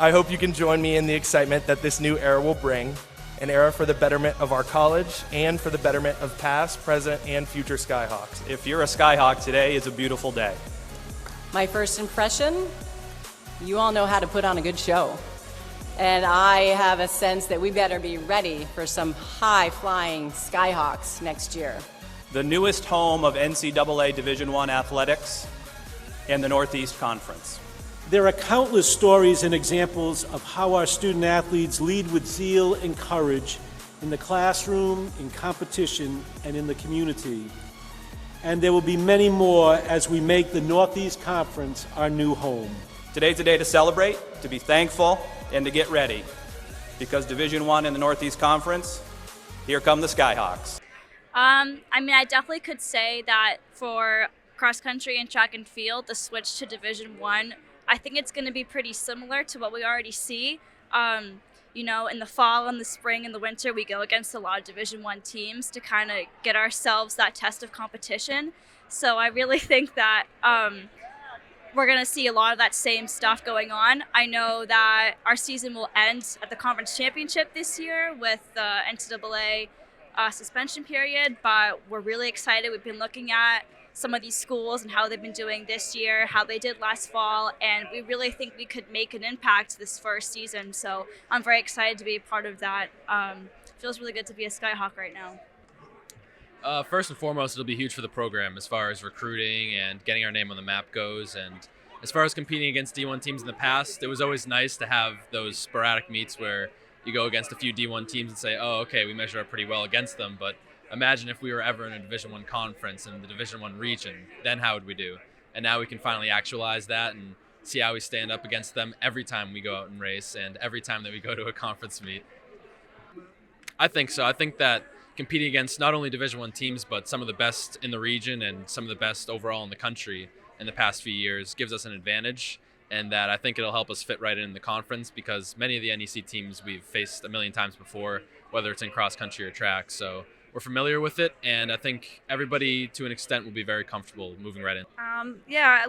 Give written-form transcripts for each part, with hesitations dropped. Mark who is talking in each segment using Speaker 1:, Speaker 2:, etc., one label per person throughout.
Speaker 1: I hope you can join me in the excitement that this new era will bring, an era for the betterment of our college and for the betterment of past, present, and future Skyhawks.
Speaker 2: If you're a Skyhawk, today is a beautiful day.
Speaker 3: My first impression, you all know how to put on a good show. And I have a sense that we better be ready for some high-flying Skyhawks next year.
Speaker 2: The newest home of NCAA Division I athletics and the Northeast Conference.
Speaker 4: There are countless stories and examples of how our student athletes lead with zeal and courage in the classroom, in competition, and in the community. And there will be many more as we make the Northeast Conference our new home.
Speaker 2: Today's a day to celebrate, to be thankful, and to get ready. Because Division I in the Northeast Conference, here come the Skyhawks.
Speaker 5: I definitely could say that for cross country and track and field, the switch to Division I think it's going to be pretty similar to what we already see. In the fall and the spring and the winter, we go against a lot of Division I teams to kind of get ourselves that test of competition. So I really think that we're going to see a lot of that same stuff going on. I know that our season will end at the conference championship this year with the NCAA suspension period, but we're really excited. We've been looking at some of these schools and how they've been doing this year, how they did last fall, and we really think we could make an impact this first season. So I'm very excited to be a part of that. Feels really good to be a Skyhawk right now.
Speaker 6: First and foremost, it'll be huge for the program as far as recruiting and getting our name on the map goes. And as far as competing against D1 teams in the past, it was always nice to have those sporadic meets where you go against a few D1 teams and say, oh, okay, we measured up pretty well against them. But imagine if we were ever in a Division I conference in the Division I region, then how would we do? And now we can finally actualize that and see how we stand up against them every time we go out and race and every time that we go to a conference meet. I think so. I think that competing against not only Division I teams, but some of the best in the region and some of the best overall in the country in the past few years gives us an advantage, and that I think it'll help us fit right in the conference because many of the NEC teams we've faced a million times before, whether it's in cross country or track. So we're familiar with it, and I think everybody to an extent will be very comfortable moving right in.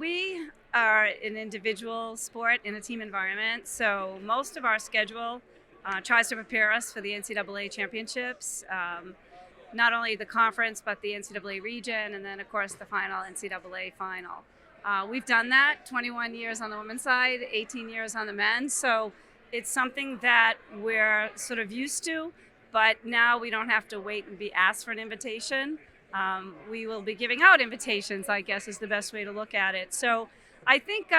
Speaker 7: We are an individual sport in a team environment, so most of our schedule tries to prepare us for the NCAA championships, not only the conference, but the NCAA region, and then, of course, the final NCAA final. We've done that 21 years on the women's side, 18 years on the men's, so it's something that we're sort of used to, but now we don't have to wait and be asked for an invitation. We will be giving out invitations, I guess, is the best way to look at it. So I think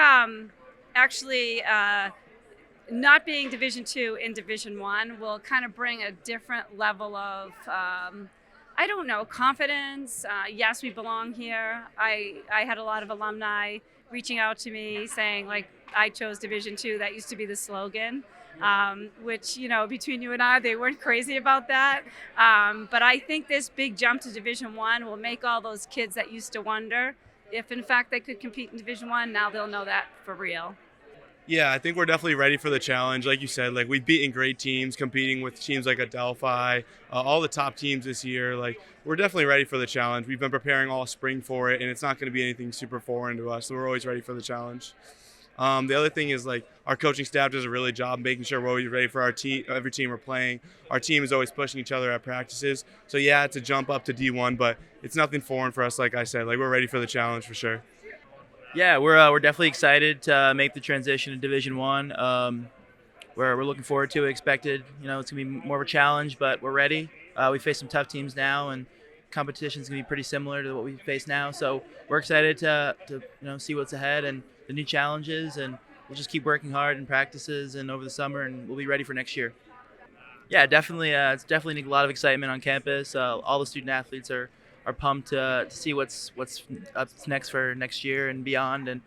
Speaker 7: not being Division II in Division I will kind of bring a different level of, confidence. Yes, we belong here. I had a lot of alumni reaching out to me saying, like, I chose Division II. That used to be the slogan, which, between you and I, they weren't crazy about that. But I think this big jump to Division I will make all those kids that used to wonder if, in fact, they could compete in Division I, now they'll know that for real.
Speaker 8: Yeah, I think we're definitely ready for the challenge. Like you said, we've beaten great teams, competing with teams like Adelphi, all the top teams this year. We're definitely ready for the challenge. We've been preparing all spring for it, and it's not going to be anything super foreign to us. So we're always ready for the challenge. The other thing is our coaching staff does a really job making sure we're always ready for our team. Every team we're playing, our team is always pushing each other at practices. So yeah, it's a jump up to D1, but it's nothing foreign for us. Like I said, we're ready for the challenge for sure.
Speaker 9: Yeah, we're definitely excited to make the transition to Division I. We're looking forward to it. Expected, it's gonna be more of a challenge, but we're ready. We face some tough teams now, and competition's gonna be pretty similar to what we face now. So we're excited to see what's ahead and the new challenges, and we'll just keep working hard in practices and over the summer, and we'll be ready for next year. Yeah, definitely. It's definitely a lot of excitement on campus. All the student athletes are pumped to see what's up next for next year and beyond, and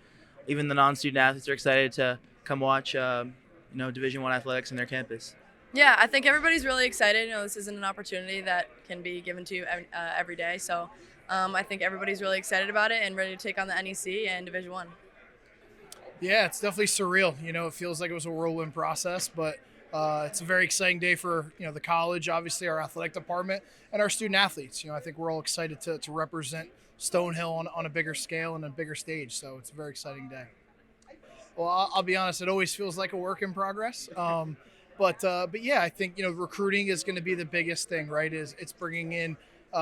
Speaker 9: even the non-student athletes are excited to come watch Division I athletics in their campus.
Speaker 10: Yeah, I think everybody's really excited. This isn't an opportunity that can be given to you every day, so I think everybody's really excited about it and ready to take on the NEC and Division I.
Speaker 11: Yeah, it's definitely surreal. It feels like it was a whirlwind process, but it's a very exciting day for the college, obviously our athletic department, and our student athletes. I think we're all excited to represent Stonehill on a bigger scale and a bigger stage. So it's a very exciting day. Well, I'll be honest, it always feels like a work in progress. But yeah, I think recruiting is going to be the biggest thing, right? Is it's bringing in,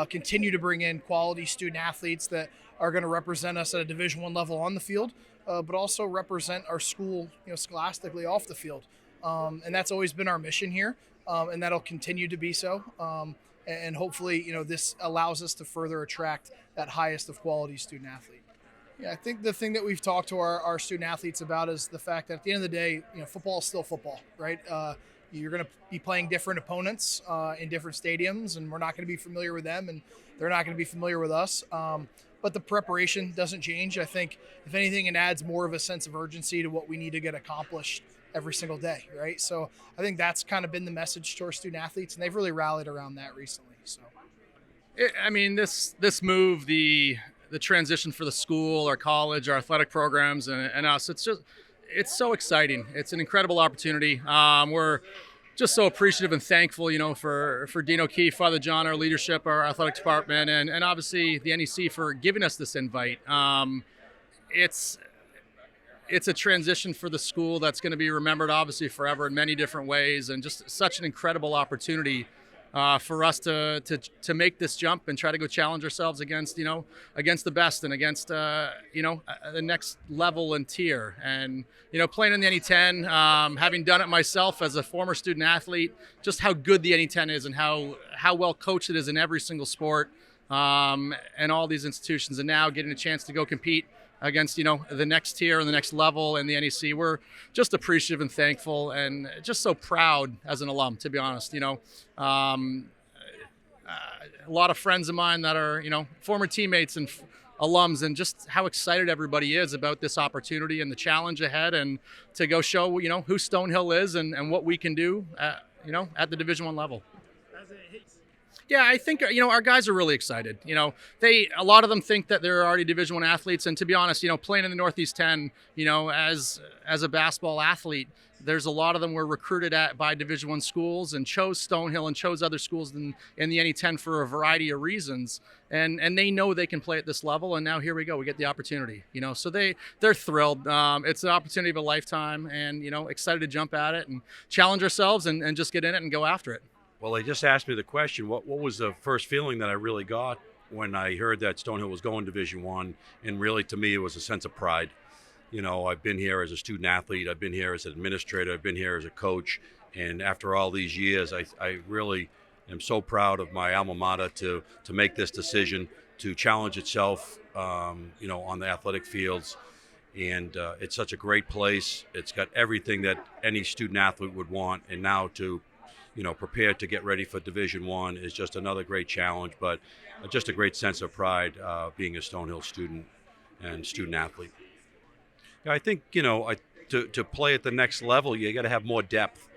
Speaker 11: continue to bring in quality student athletes that are going to represent us at a Division I level on the field, but also represent our school, scholastically off the field. And that's always been our mission here, and that'll continue to be so. And hopefully, this allows us to further attract that highest of quality student athlete. Yeah, I think the thing that we've talked to our student athletes about is the fact that at the end of the day, football is still football, right? You're going to be playing different opponents in different stadiums, and we're not going to be familiar with them, and they're not going to be familiar with us. But the preparation doesn't change. I think, if anything, it adds more of a sense of urgency to what we need to get accomplished every single day, right? So I think that's kind of been the message to our student athletes, and they've really rallied around that recently. So,
Speaker 12: this move, the transition for the school, our college, our athletic programs, and us, it's so exciting. It's an incredible opportunity. We're just so appreciative and thankful, for Dean O'Keefe, Father John, our leadership, our athletic department, and obviously the NEC for giving us this invite. It's a transition for the school that's going to be remembered, obviously, forever in many different ways, and just such an incredible opportunity for us to make this jump and try to go challenge ourselves against the best and against the next level and tier. And playing in the NE10, having done it myself as a former student athlete, just how good the NE10 is and how well coached it is in every single sport, and all these institutions, and now getting a chance to go compete against the next tier and the next level in the NEC. We're just appreciative and thankful, and just so proud as an alum, to be honest. A lot of friends of mine that are former teammates and alums, and just how excited everybody is about this opportunity and the challenge ahead, and to go show who Stonehill is and what we can do at the Division I level. Yeah, I think our guys are really excited. A lot of them think that they're already Division I athletes, and to be honest, playing in the Northeast 10, as a basketball athlete, there's a lot of them were recruited by Division I schools and chose Stonehill and chose other schools in the NE10 for a variety of reasons, and they know they can play at this level, and now here we go, we get the opportunity. So they're thrilled. It's an opportunity of a lifetime, and excited to jump at it and challenge ourselves and just get in it and go after it.
Speaker 13: Well, they just asked me the question, what was the first feeling that I really got when I heard that Stonehill was going Division I? And really, to me, it was a sense of pride. I've been here as a student athlete, I've been here as an administrator, I've been here as a coach, and after all these years, I really am so proud of my alma mater to make this decision, to challenge itself, on the athletic fields. And it's such a great place. It's got everything that any student athlete would want, and now to prepared to get ready for Division I is just another great challenge, but just a great sense of pride being a Stonehill student and student athlete. I think, to play at the next level, you got to have more depth,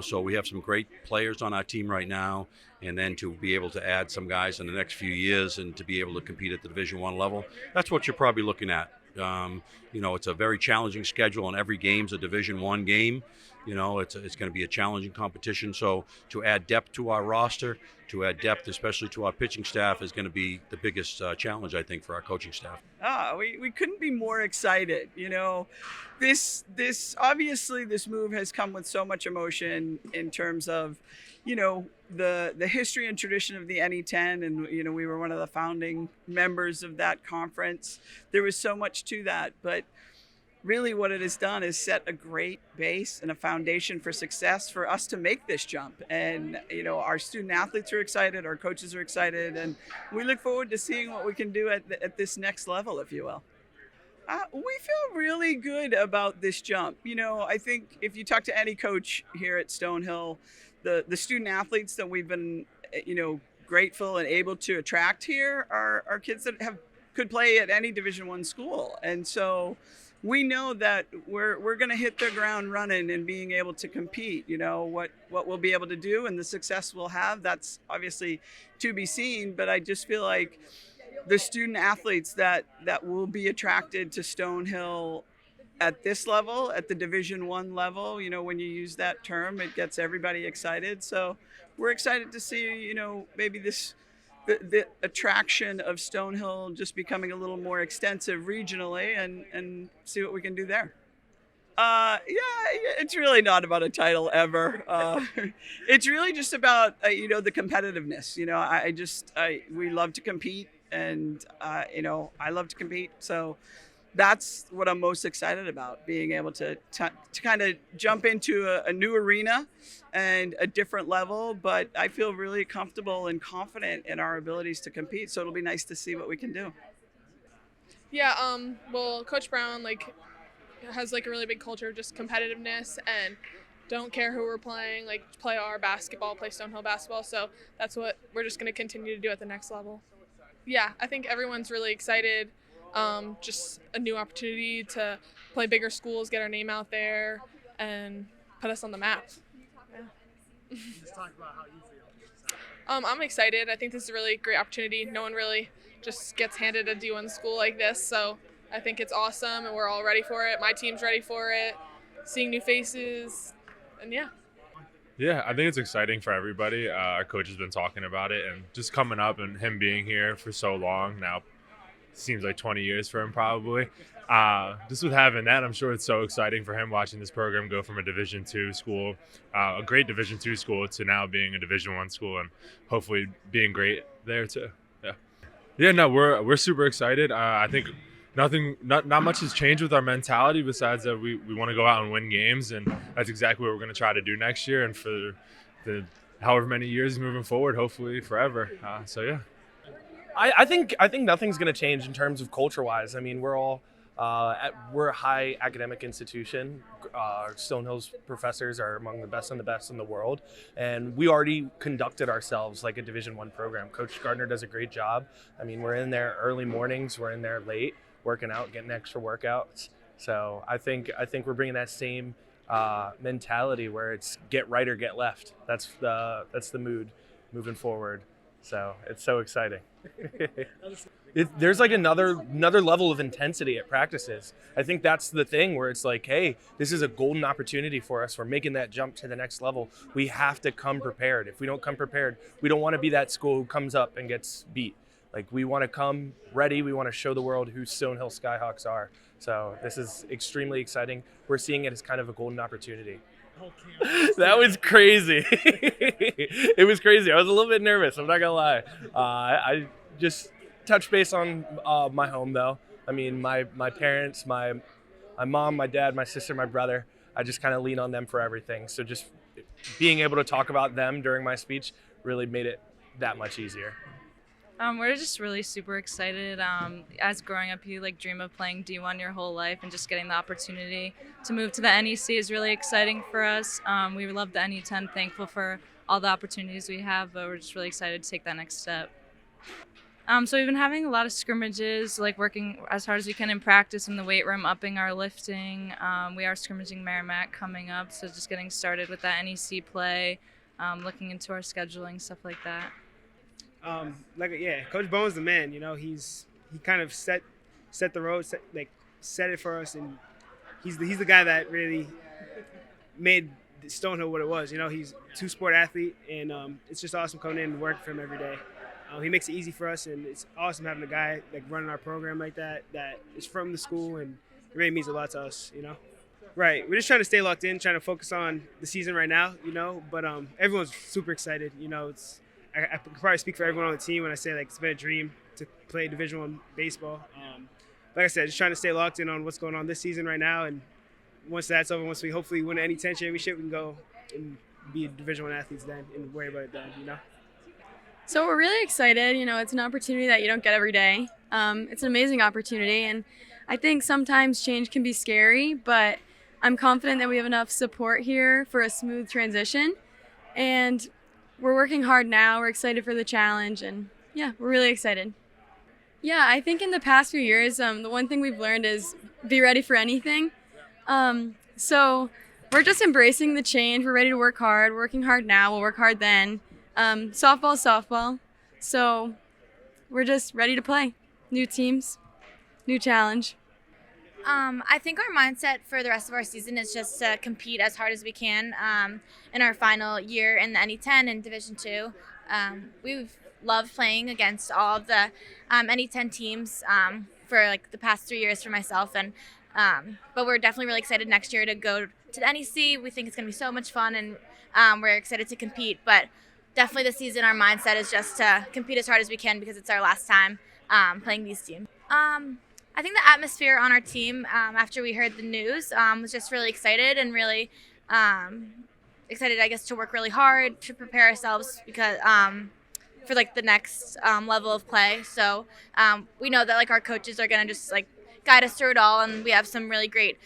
Speaker 13: so we have some great players on our team right now, and then to be able to add some guys in the next few years and to be able to compete at the Division I level, that's what you're probably looking at. It's a very challenging schedule, and every game's a Division I game. It's going to be a challenging competition. So to add depth to our roster, to add depth especially to our pitching staff, is going to be the biggest challenge, I think, for our coaching staff.
Speaker 14: We couldn't be more excited. This obviously this move has come with so much emotion in terms of, the history and tradition of the NE10, and we were one of the founding members of that conference. There was so much to that, but really what it has done is set a great base and a foundation for success for us to make this jump. And our student athletes are excited, our coaches are excited, and we look forward to seeing what we can do at this next level, if you will. We feel really good about this jump. I think if you talk to any coach here at Stonehill, the student athletes that we've been, grateful and able to attract here are kids that could play at any Division I school. And so we know that we're going to hit the ground running and being able to compete. What we'll be able to do and the success we'll have, that's obviously to be seen. But I just feel like the student athletes that will be attracted to Stonehill at this level, at the Division I level, when you use that term, it gets everybody excited. So we're excited to see, maybe the attraction of Stonehill just becoming a little more extensive regionally, and see what we can do there. It's really not about a title ever. It's really just about the competitiveness. We love to compete, and I love to compete. So that's what I'm most excited about, being able to kind of jump into a new arena and a different level. But I feel really comfortable and confident in our abilities to compete. So it'll be nice to see what we can do.
Speaker 15: Yeah. Well, Coach Brown has a really big culture of just competitiveness and don't care who we're playing, play our basketball, play Stonehill basketball. So that's what we're just going to continue to do at the next level. Yeah, I think everyone's really excited. Just a new opportunity to play bigger schools, get our name out there, and put us on the map. Yeah.
Speaker 16: Just talk about how you feel.
Speaker 15: I'm excited. I think this is a really great opportunity. No one really just gets handed a D1 school like this, so I think it's awesome, and we're all ready for it. My team's ready for it, seeing new faces, and yeah.
Speaker 17: Yeah, I think it's exciting for everybody. Our coach has been talking about it, and just coming up and him being here for so long now, seems like 20 years for him probably. Just with having that, I'm sure it's so exciting for him watching this program go from a Division II school, a great Division II school, to now being a Division I school, and hopefully being great there too. Yeah, no, we're super excited. I think not much has changed with our mentality besides that we want to go out and win games, and that's exactly what we're going to try to do next year and for the however many years moving forward, hopefully forever. So yeah.
Speaker 1: I think nothing's going to change in terms of culture-wise. I mean, we're all we're a high academic institution. Stonehill's professors are among the best in the world, and we already conducted ourselves like a Division I program. Coach Gardner does a great job. I mean, we're in there early mornings, we're in there late, working out, getting extra workouts. So I think we're bringing that same mentality where it's get right or get left. That's the mood moving forward. So it's so exciting. There's another level of intensity at practices. I think that's the thing where it's like, hey, this is a golden opportunity for us. We're making that jump to the next level. We have to come prepared. If we don't come prepared, we don't want to be that school who comes up and gets beat. We want to come ready. We want to show the world who Stonehill Skyhawks are. So this is extremely exciting. We're seeing it as kind of a golden opportunity. That was crazy. It was crazy. I was a little bit nervous. I'm not gonna lie. I just touched base on my home though. I mean, my parents, my mom, my dad, my sister, my brother. I just kind of lean on them for everything. So just being able to talk about them during my speech really made it that much easier.
Speaker 18: We're just really super excited. As growing up, you dream of playing D1 your whole life, and just getting the opportunity to move to the NEC is really exciting for us. We love the NE10, thankful for all the opportunities we have, but we're just really excited to take that next step. So we've been having a lot of scrimmages, working as hard as we can in practice in the weight room, upping our lifting. We are scrimmaging Merrimack coming up, so just getting started with that NEC play, looking into our scheduling, stuff like that.
Speaker 16: Coach Bowen's the man. He kind of set the road, set it for us, and he's the guy that really made Stonehill what it was. He's a two-sport athlete, and it's just awesome coming in and working for him every day. He makes it easy for us, and it's awesome having a guy running our program like that is from the school, and it really means a lot to us. Right. We're just trying to stay locked in, trying to focus on the season right now. But everyone's super excited. I could probably speak for everyone on the team when I say it's been a dream to play Division I baseball. Like I said, just trying to stay locked in on what's going on this season right now, and once that's over, once we hopefully win any 10 championship, we can go and be Division I athletes then and worry about it then.
Speaker 10: So we're really excited. It's an opportunity that you don't get every day. It's an amazing opportunity, and I think sometimes change can be scary, but I'm confident that we have enough support here for a smooth transition, and we're working hard now. We're excited for the challenge, and yeah, we're really excited. Yeah, I think in the past few years, the one thing we've learned is be ready for anything. So we're just embracing the change. We're ready to work hard. We're working hard now. We'll work hard then. Softball. So we're just ready to play. New teams, new challenge.
Speaker 19: I think our mindset for the rest of our season is just to compete as hard as we can in our final year in the NE10 and Division II. We've loved playing against all of the NE10 teams for the past 3 years for myself, and But we're definitely really excited next year to go to the NEC. We think it's going to be so much fun, and we're excited to compete. But definitely this season, our mindset is just to compete as hard as we can because it's our last time playing these teams. I think the atmosphere on our team after we heard the news was just really excited and really excited, I guess, to work really hard to prepare ourselves because for like the next level of play. So we know that like our coaches are gonna just like guide us through it all, and we have some really great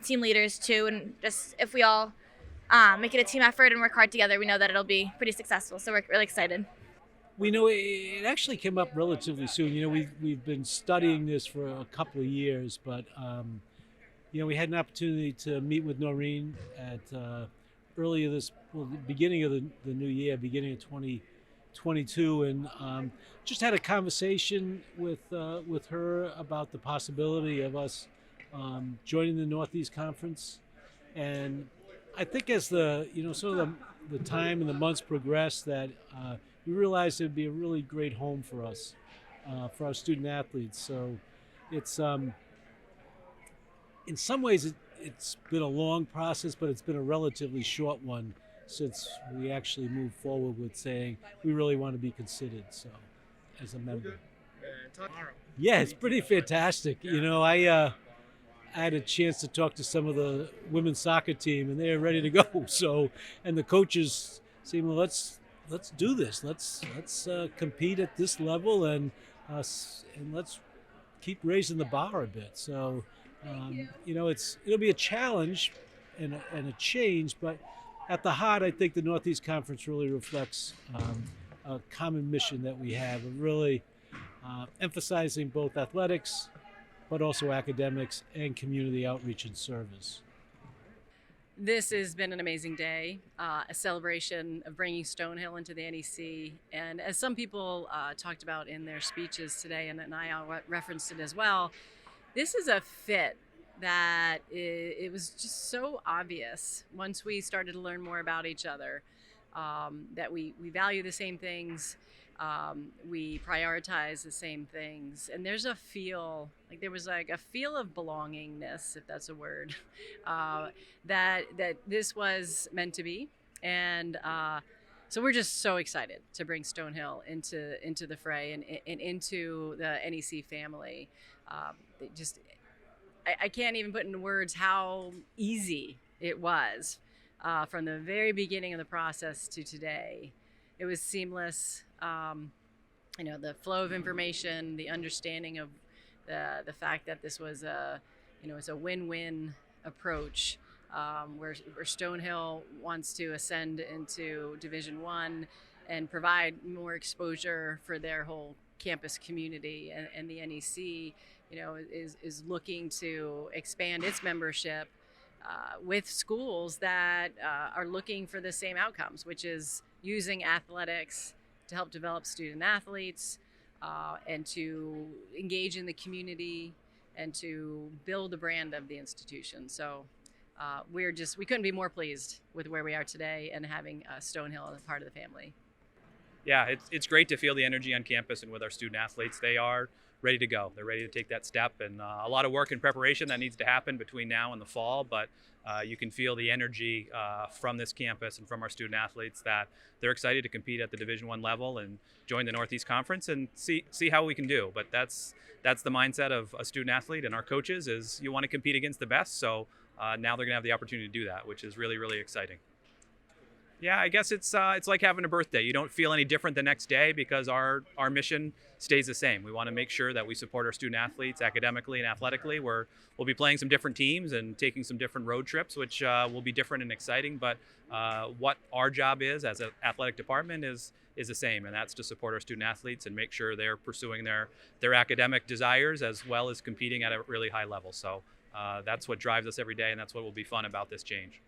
Speaker 19: team leaders too. And just if we all make it a team effort and work hard together, we know that it'll be pretty successful. So we're really excited.
Speaker 4: We know it actually came up relatively soon. We've been studying this for a couple of years, but we had an opportunity to meet with Noreen at the beginning of the new year, beginning of 2022, and just had a conversation with her about the possibility of us joining the Northeast Conference. And I think as the time and the months progressed, that we realized it'd be a really great home for us, for our student athletes. So it's in some ways it's been a long process, but it's been a relatively short one since we actually moved forward with saying we really want to be considered. So as a member, yeah, it's pretty fantastic. I had a chance to talk to some of the women's soccer team, and they're ready to go. So, and the coaches say, well, let's do this. Let's compete at this level, and let's keep raising the bar a bit. So, it'll be a challenge and a change, but at the heart, I think the Northeast Conference really reflects a common mission that we have of really emphasizing both athletics, but also academics and community outreach and service.
Speaker 3: This has been an amazing day, a celebration of bringing Stonehill into the NEC. And as some people talked about in their speeches today, and I referenced it as well, this is a fit that it was just so obvious once we started to learn more about each other, that we value the same things, we prioritize the same things, and there's a feel, like there was like a feel of belongingness, if that's a word, that this was meant to be. And so we're just so excited to bring Stonehill into the fray and into the NEC family. I can't even put into words how easy it was from the very beginning of the process to today. It was seamless. The flow of information, the understanding of the fact that this was it's a win-win approach, where Stonehill wants to ascend into Division I and provide more exposure for their whole campus community, and the NEC, is looking to expand its membership with schools that are looking for the same outcomes, which is using athletics to help develop student athletes and to engage in the community and to build the brand of the institution. So we couldn't be more pleased with where we are today and having Stonehill as a part of the family.
Speaker 2: Yeah, it's great to feel the energy on campus and with our student athletes. They are ready to go. They're ready to take that step, and a lot of work and preparation that needs to happen between now and the fall, but you can feel the energy from this campus and from our student athletes that they're excited to compete at the Division I level and join the Northeast Conference and see how we can do. But that's the mindset of a student athlete and our coaches, is you want to compete against the best. So now they're going to have the opportunity to do that, which is really, really exciting. Yeah, I guess it's like having a birthday. You don't feel any different the next day because our mission stays the same. We want to make sure that we support our student athletes academically and athletically. We'll be playing some different teams and taking some different road trips, which will be different and exciting. But what our job is as an athletic department is the same, and that's to support our student athletes and make sure they're pursuing their academic desires as well as competing at a really high level. So that's what drives us every day, and that's what will be fun about this change.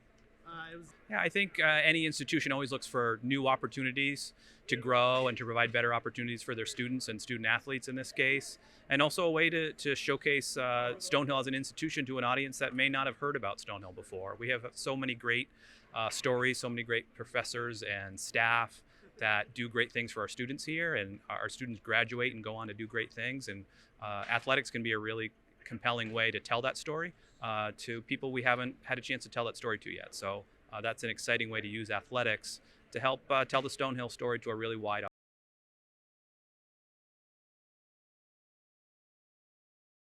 Speaker 2: Yeah, I think any institution always looks for new opportunities to grow and to provide better opportunities for their students and student athletes in this case, and also a way to showcase Stonehill as an institution to an audience that may not have heard about Stonehill before. We have so many great stories, so many great professors and staff that do great things for our students here, and our students graduate and go on to do great things, and athletics can be a really compelling way to tell that story to people we haven't had a chance to tell that story to yet. So that's an exciting way to use athletics to help tell the Stonehill story to a really wide audience.